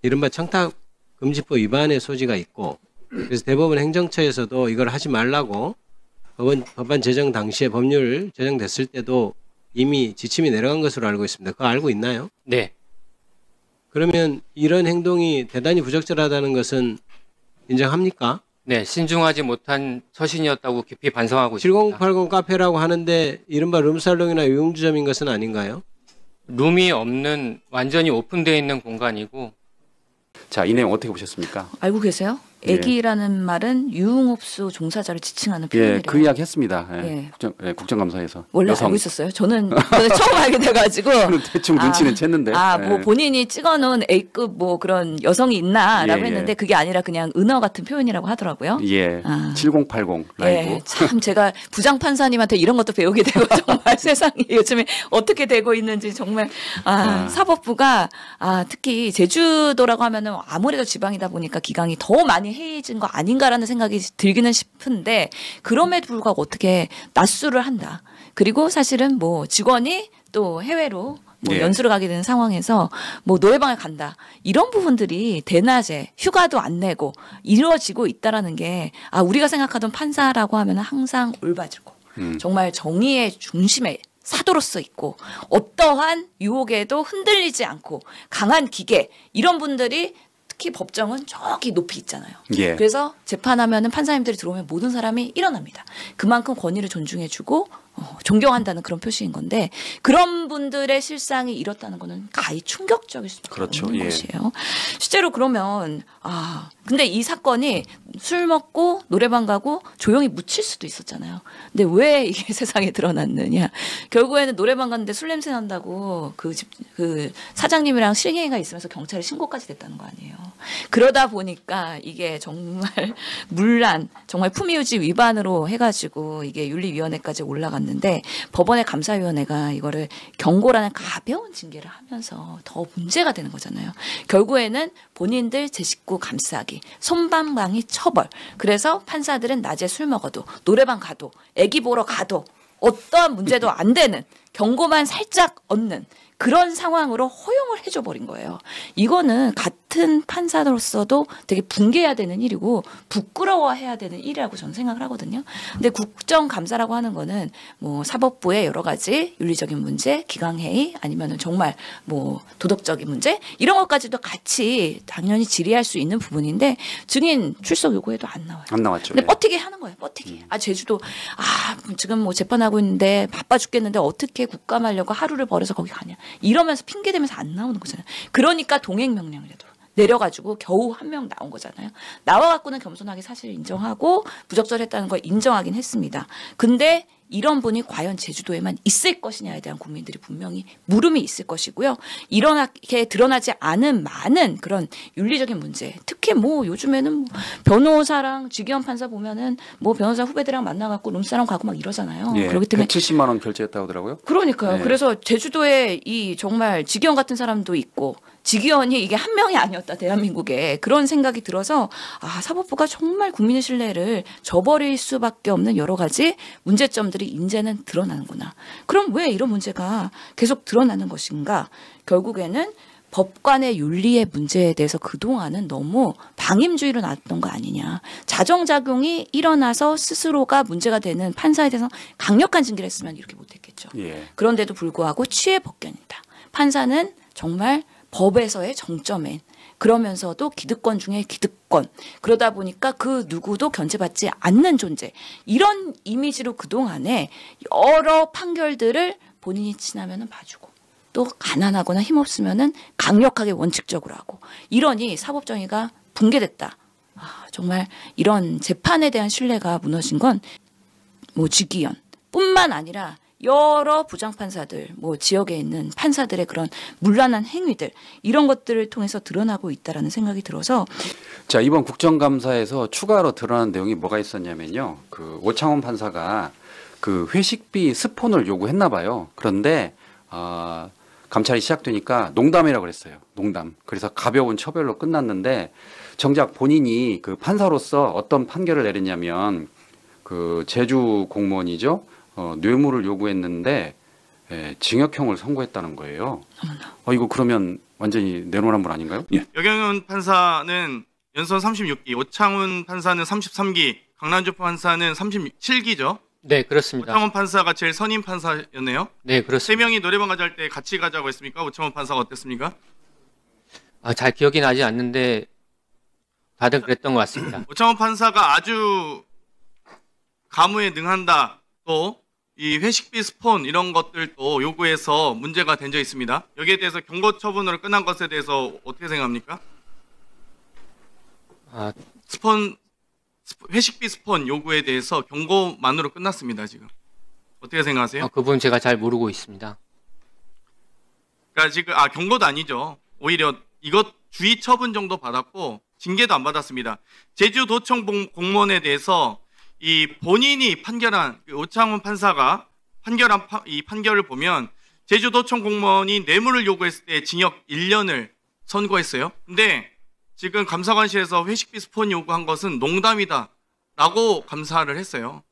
이른바 청탁금지법 위반의 소지가 있고 그래서 대법원 행정처에서도 이걸 하지 말라고 법안 제정 당시에 법률 제정됐을 때도 이미 지침이 내려간 것으로 알고 있습니다. 그거 알고 있나요? 네. 그러면 이런 행동이 대단히 부적절하다는 것은 인정합니까? 네, 신중하지 못한 처신이었다고 깊이 반성하고 있습니다. 7080 카페라고 하는데 이른바 룸살롱이나 유흥주점인 것은 아닌가요? 룸이 없는 완전히 오픈되어 있는 공간이고. 자, 이 내용 어떻게 보셨습니까? 알고 계세요? 예. 애기라는 말은 유흥업소 종사자를 지칭하는 표현이래요. 예, 그 이야기 했습니다. 예. 국정감사에서. 원래 알고 있었어요. 저는 처음 알게 돼가지고. 대충 눈치는 챘는데. 뭐 본인이 찍어놓은 A급 뭐 그런 여성이 있나라고 했는데 그게 아니라 그냥 은어 같은 표현이라고 하더라고요. 예. 7080 라이브. 예, 참 제가 부장판사님한테 이런 것도 배우게 되고 정말 세상이 요즘에 어떻게 되고 있는지 정말 사법부가 특히 제주도라고 하면은 아무래도 지방이다 보니까 기강이 더 많이 해이해진 거 아닌가라는 생각이 들기는 싶은데 그럼에도 불구하고 어떻게 낮술을 한다. 그리고 사실은 뭐 직원이 또 해외로 연수를 가게 되는 상황에서 뭐 노래방을 간다. 이런 부분들이 대낮에 휴가도 안 내고 이루어지고 있다라는 게 우리가 생각하던 판사라고 하면 항상 올바지고 정말 정의의 중심에 사도로서 있고 어떠한 유혹에도 흔들리지 않고 강한 기계 이런 분들이 특히 법정은 저기 높이 있잖아요. 예. 그래서 재판하면은 판사님들이 들어오면 모든 사람이 일어납니다. 그만큼 권위를 존중해주고 존경한다는 그런 표시인 건데 그런 분들의 실상이 이렇다는 거는 가히 충격적일 수밖에 없는 것이에요. 실제로 그러면 근데 이 사건이 술 먹고 노래방 가고 조용히 묻힐 수도 있었잖아요. 근데 왜 이게 세상에 드러났느냐? 결국에는 노래방 갔는데 술 냄새 난다고 그 사장님이랑 실갱이가 있으면서 경찰에 신고까지 됐다는 거 아니에요. 그러다 보니까 이게 정말 문란, 정말 품위유지 위반으로 해가지고 이게 윤리위원회까지 올라갔는데 법원의 감사위원회가 이거를 경고라는 가벼운 징계를 하면서 더 문제가 되는 거잖아요. 결국에는 본인들 제 식구 감싸기, 솜방망이 처벌. 그래서 판사들은 낮에 술 먹어도 노래방 가도 애기 보러 가도 어떠한 문제도 안 되는 경고만 살짝 얻는 그런 상황으로 허용을 해줘 버린 거예요. 이거는 같은 판사로서도 되게 붕괴해야 되는 일이고 부끄러워해야 되는 일이라고 저는 생각을 하거든요. 근데 국정감사라고 하는 거는 뭐 사법부의 여러 가지 윤리적인 문제, 기강회의 아니면은 정말 뭐 도덕적인 문제 이런 것까지도 같이 당연히 질의할 수 있는 부분인데 증인 출석 요구에도 안 나와요. 안 나왔죠. 근데 버티게 하는 거예요. 버티게. 제주도 지금 뭐 재판하고 있는데 바빠 죽겠는데 어떻게 국감하려고 하루를 벌여서 거기 가냐. 이러면서 핑계대면서 안 나오는 거잖아요. 그러니까 동행명령이라도 내려가지고 겨우 한 명 나온 거잖아요. 나와갖고는 겸손하게 사실 인정하고 부적절했다는 걸 인정하긴 했습니다. 근데 이런 분이 과연 제주도에만 있을 것이냐에 대한 국민들이 분명히 물음이 있을 것이고요. 이렇게 드러나지 않은 많은 그런 윤리적인 문제, 특히 뭐 요즘에는 변호사랑 지기현 판사 보면은 뭐 변호사 후배들이랑 만나갖고 룸사롱 가고 막 이러잖아요. 예, 그렇기 때문에 170만 원 결제했다고 하더라고요. 그러니까요. 네. 그래서 제주도에 이 정말 지기현 같은 사람도 있고 지기현이 이게 한 명이 아니었다 대한민국에 그런 생각이 들어서 사법부가 정말 국민의 신뢰를 저버릴 수밖에 없는 여러 가지 문제점들이 이제는 드러나는구나. 그럼 왜 이런 문제가 계속 드러나는 것인가? 결국에는 법관의 윤리의 문제에 대해서 그동안은 너무 방임주의로 나왔던 거 아니냐. 자정작용이 일어나서 스스로가 문제가 되는 판사에 대해서 강력한 징계를 했으면 이렇게 못했겠죠. 예. 그런데도 불구하고 취해법견이다. 판사는 정말 법에서의 정점인, 그러면서도 기득권 중에 기득권, 그러다 보니까 그 누구도 견제받지 않는 존재, 이런 이미지로 그동안에 여러 판결들을 본인이 친하면 봐주고 또 가난하거나 힘없으면 강력하게 원칙적으로 하고, 이러니 사법정의가 붕괴됐다. 정말 이런 재판에 대한 신뢰가 무너진 건 뭐 직위원 뿐만 아니라 여러 부장판사들, 뭐 지역에 있는 판사들의 그런 문란한 행위들, 이런 것들을 통해서 드러나고 있다라는 생각이 들어서, 자, 이번 국정감사에서 추가로 드러난 내용이 뭐가 있었냐면요. 그 오창훈 판사가 그 회식비 스폰을 요구했나 봐요. 그런데 감찰이 시작되니까 농담이라고 그랬어요. 농담. 그래서 가벼운 처벌로 끝났는데, 정작 본인이 그 판사로서 어떤 판결을 내렸냐면, 그 제주 공무원이죠. 뇌물을 요구했는데 징역형을 선고했다는 거예요. 이거 그러면 완전히 내로남불 아닌가요? 예. 여경훈 판사는 연선 36기, 오창훈 판사는 33기, 강남주 판사는 37기죠. 네, 그렇습니다. 오창훈 판사가 제일 선임 판사였네요. 네, 그렇습니다. 세 명이 노래방 가자할 때 같이 가자고 했습니까? 오창훈 판사가 어땠습니까? 잘 기억이 나지 않는데 다들 그랬던 것 같습니다. 오창훈 판사가 아주 가무에 능한다, 또 이 회식비 스폰 이런 것들도 요구해서 문제가 된 적 있습니다. 여기에 대해서 경고 처분으로 끝난 것에 대해서 어떻게 생각합니까? 회식비 스폰 요구에 대해서 경고만으로 끝났습니다. 지금 어떻게 생각하세요? 그 부분 제가 잘 모르고 있습니다. 그러니까 지금 경고도 아니죠. 오히려 이것 주의 처분 정도 받았고 징계도 안 받았습니다. 제주도청 공무원에 대해서 이 본인이 판결한 오창훈 판사가 판결한 이 판결을 보면 제주도청 공무원이 뇌물을 요구했을 때 징역 1년을 선고했어요. 근데 지금 감사관실에서 회식비 스폰 요구한 것은 농담이다라고 감사를 했어요.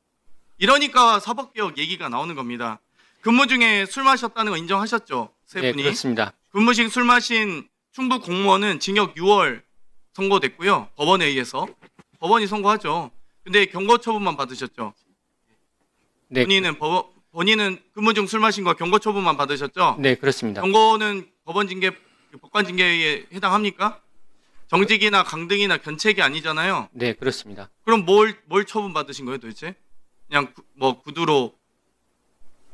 이러니까 사법개혁 얘기가 나오는 겁니다. 근무 중에 술 마셨다는 거 인정하셨죠? 세 분이. 네, 그렇습니다. 근무 중 술 마신 충북 공무원은 징역 6월 선고됐고요. 법원에 의해서. 법원이 선고하죠. 근데 경고 처분만 받으셨죠? 네. 본인은 근무 중 술 마신 거 경고 처분만 받으셨죠? 네, 그렇습니다. 경고는 법관 징계에 해당합니까? 정직이나 강등이나 견책이 아니잖아요. 네, 그렇습니다. 그럼 뭘 처분 받으신 거예요, 도대체? 그냥 구두로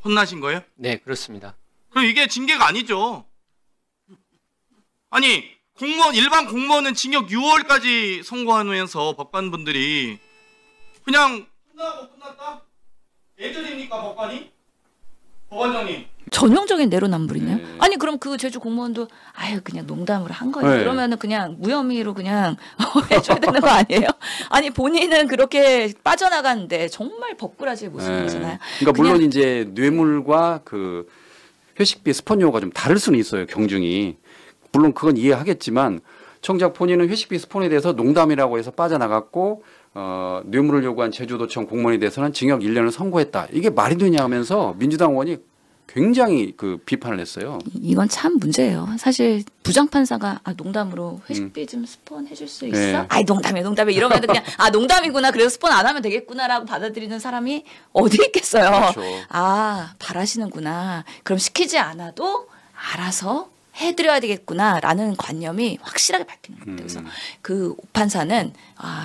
혼나신 거예요? 네, 그렇습니다. 그럼 이게 징계가 아니죠. 아니, 일반 공무원은 징역 6월까지 선고하면서 법관분들이 그냥 끝나고 끝났다? 애들입니까, 법관이? 법원장님. 전형적인 내로남불이네요. 아니 그럼 그 제주 공무원도 그냥 농담으로 한 거예요. 네. 그러면은 그냥 무혐의로 그냥 해줘야 되는 거 아니에요? 아니 본인은 그렇게 빠져나갔는데 정말 법꾸라지의 모습이잖아요. 그러니까 물론 이제 뇌물과 그 회식비 스폰 요구가 좀 다를 수는 있어요. 경중이. 물론 그건 이해하겠지만 정작 본인은 회식비 스폰에 대해서 농담이라고 해서 빠져나갔고 뇌물을 요구한 제주도청 공무원에 대해서는 징역 1년을 선고했다. 이게 말이 되냐 하면서 민주당 의원이 굉장히 그 비판을 했어요. 이건 참 문제예요. 사실 부장판사가 농담으로 회식비 좀 스폰 해줄 수 있어? 네. 농담해 이러면 그냥 농담이구나, 그래서 스폰 안 하면 되겠구나라고 받아들이는 사람이 어디 있겠어요. 그렇죠. 바라시는구나. 그럼 시키지 않아도 알아서 해드려야 되겠구나라는 관념이 확실하게 바뀌는 겁니다. 그래서 그 판사는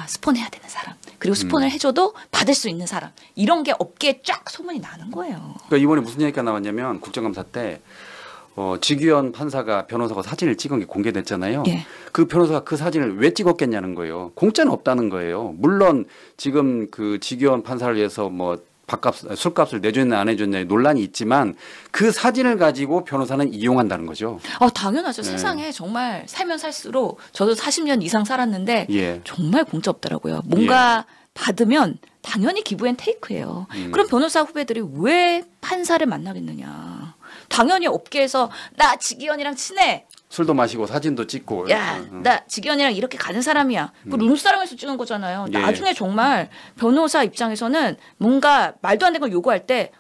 스폰해야 되는 사람, 그리고 스폰을 해줘도 받을 수 있는 사람, 이런 게 업계에 쫙 소문이 나는 거예요. 그러니까 이번에 무슨 얘기가 나왔냐면 국정감사 때 직위원 판사가 변호사가 사진을 찍은 게 공개됐잖아요. 예. 그 변호사가 그 사진을 왜 찍었겠냐는 거예요. 공짜는 없다는 거예요. 물론 지금 그 직위원 판사를 위해서 술값을 내줬냐 안 해줬냐의 논란이 있지만 그 사진을 가지고 변호사는 이용한다는 거죠. 당연하죠. 세상에 정말 살면 살수록 저도 40년 이상 살았는데 정말 공짜 없더라고요. 뭔가 받으면 당연히 기부앤테이크예요. 그럼 변호사 후배들이 왜 판사를 만나겠느냐. 당연히 업계에서 나 직위원이랑 친해. 술도 마시고 사진도 찍고. 나 직위원이랑 이렇게 가는 사람이야. 그 룸사롱에서 찍은 거잖아요. 나중에 정말 변호사 입장에서는 뭔가 말도 안 되는 걸 요구할 때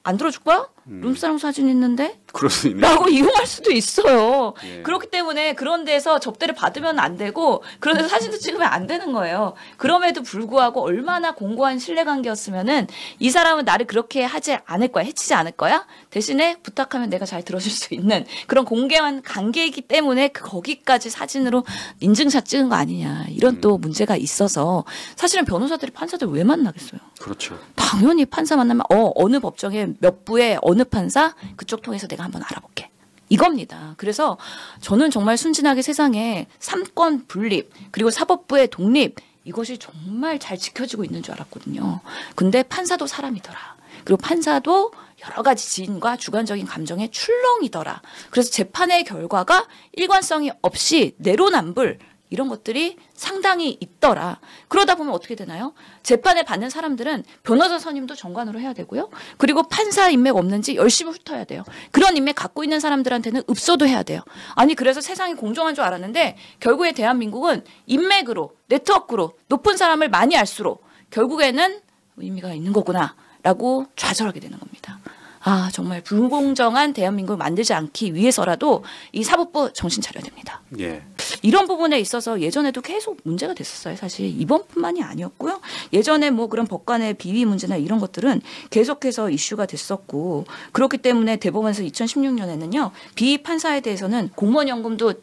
안 들어줄 거야? 룸사롱 사진 있는데? 그럴 수 있네. 라고 이용할 수도 있어요. 예. 그렇기 때문에 그런 데서 접대를 받으면 안 되고 그런 데서 사진도 찍으면 안 되는 거예요. 그럼에도 불구하고 얼마나 공고한 신뢰관계였으면은 이 사람은 나를 그렇게 하지 않을 거야. 해치지 않을 거야. 대신에 부탁하면 내가 잘 들어줄 수 있는 그런 공개한 관계이기 때문에 거기까지 사진으로 인증샷 찍은 거 아니냐. 이런 또 문제가 있어서 사실은 변호사들이 판사들 왜 만나겠어요. 그렇죠. 당연히 판사 만나면 어느 법정에 몇 부에 어느 판사 그쪽 통해서 내가 한번 알아볼게. 이겁니다. 그래서 저는 정말 순진하게 세상에 삼권 분립 그리고 사법부의 독립 이것이 정말 잘 지켜지고 있는 줄 알았거든요. 근데 판사도 사람이더라. 그리고 판사도 여러 가지 지인과 주관적인 감정의 출렁이더라. 그래서 재판의 결과가 일관성이 없이 내로남불 이런 것들이 상당히 있더라. 그러다 보면 어떻게 되나요? 재판을 받는 사람들은 변호사 선임도 정관으로 해야 되고요. 그리고 판사 인맥 없는지 열심히 훑어야 돼요. 그런 인맥 갖고 있는 사람들한테는 읍소도 해야 돼요. 아니 그래서 세상이 공정한 줄 알았는데 결국에 대한민국은 인맥으로 네트워크로 높은 사람을 많이 알수록 결국에는 의미가 있는 거구나 라고 좌절하게 되는 겁니다. 아 정말 불공정한 대한민국을 만들지 않기 위해서라도 이 사법부 정신 차려야 됩니다. 예. 이런 부분에 있어서 예전에도 계속 문제가 됐었어요. 사실 이번뿐만이 아니었고요. 예전에 뭐 그런 법관의 비위 문제나 이런 것들은 계속해서 이슈가 됐었고 그렇기 때문에 대법원에서 2016년에는요. 비위 판사에 대해서는 공무원연금도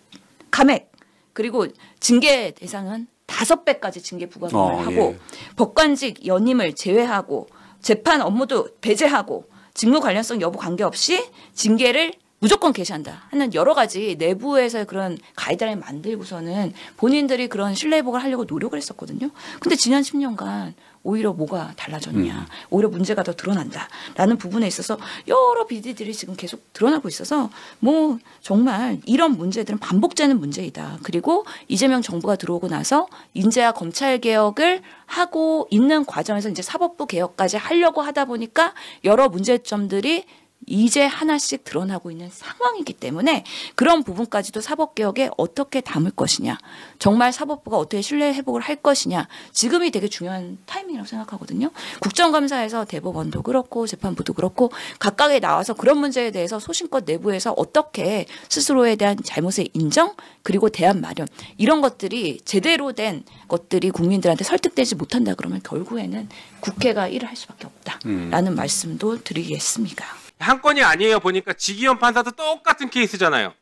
감액 그리고 징계 대상은 5배까지 징계 부과금을 하고 예. 법관직 연임을 제외하고 재판 업무도 배제하고 직무 관련성 여부 관계없이 징계를 무조건 개시한다 하는 여러 가지 내부에서 그런 가이드라인 만들고서는 본인들이 그런 신뢰회복을 하려고 노력을 했었거든요. 근데 지난 10년간 오히려 뭐가 달라졌냐. 오히려 문제가 더 드러난다라는 부분에 있어서 여러 비리들이 지금 계속 드러나고 있어서 뭐 정말 이런 문제들은 반복되는 문제이다. 그리고 이재명 정부가 들어오고 나서 인재와 검찰 개혁을 하고 있는 과정에서 이제 사법부 개혁까지 하려고 하다 보니까 여러 문제점들이 이제 하나씩 드러나고 있는 상황이기 때문에 그런 부분까지도 사법개혁에 어떻게 담을 것이냐 정말 사법부가 어떻게 신뢰 회복을 할 것이냐 지금이 되게 중요한 타이밍이라고 생각하거든요. 국정감사에서 대법원도 그렇고 재판부도 그렇고 각각에 나와서 그런 문제에 대해서 소신껏 내부에서 어떻게 스스로에 대한 잘못의 인정 그리고 대안 마련 이런 것들이 제대로 된 것들이 국민들한테 설득되지 못한다 그러면 결국에는 국회가 일을 할 수밖에 없다라는 말씀도 드리겠습니다. 한 건이 아니에요. 보니까 지기현 판사도 똑같은 케이스잖아요.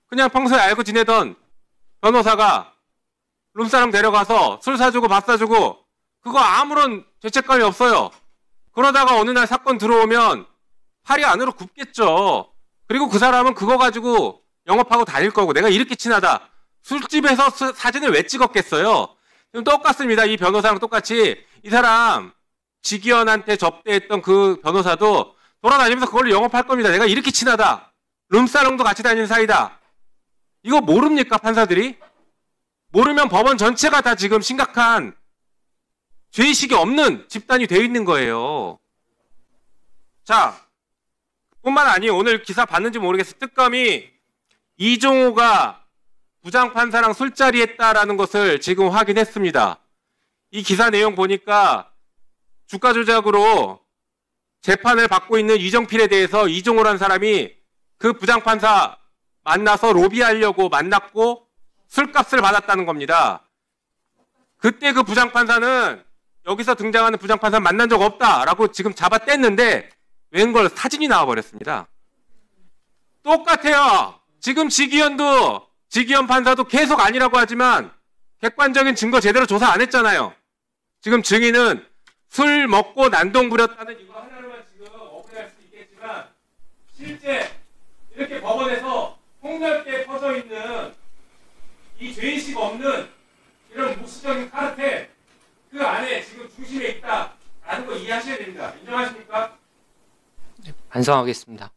그냥 평소에 알고 지내던 변호사가 룸사롱 데려가서 술 사주고 밥 사주고 그거 아무런 죄책감이 없어요. 그러다가 어느 날 사건 들어오면 팔이 안으로 굽겠죠. 그리고 그 사람은 그거 가지고 영업하고 다닐 거고 내가 이렇게 친하다. 술집에서 사진을 왜 찍었겠어요. 지금 똑같습니다. 이 변호사랑 똑같이 이 사람 지기현한테 접대했던 그 변호사도 돌아다니면서 그걸로 영업할 겁니다. 내가 이렇게 친하다. 룸사롱도 같이 다니는 사이다. 이거 모릅니까 판사들이? 모르면 법원 전체가 다 지금 심각한 죄의식이 없는 집단이 되어 있는 거예요. 자, 뿐만 아니에요. 오늘 기사 봤는지 모르겠어요. 특검이 이종호가 부장판사랑 술자리 했다라는 것을 지금 확인했습니다. 이 기사 내용 보니까 주가 조작으로 재판을 받고 있는 이정필에 대해서 이종호라는 사람이 그 부장판사 만나서 로비하려고 만났고 술값을 받았다는 겁니다. 그때 그 부장판사는 여기서 등장하는 부장판사 만난 적 없다라고 지금 잡아뗐는데 웬걸 사진이 나와버렸습니다. 똑같아요. 지금 지기현 판사도 계속 아니라고 하지만 객관적인 증거 제대로 조사 안 했잖아요. 지금 증인은 술 먹고 난동 부렸다는 이거 하나로만 지금 억울할 수 있겠지만 실제 이렇게 법원에서 폭넓게 퍼져 있는 이 죄의식 없는 이런 무수적인 카르텔 그 안에 지금 중심에 있다라는 거 이해하셔야 됩니다. 인정하십니까? 반성하겠습니다.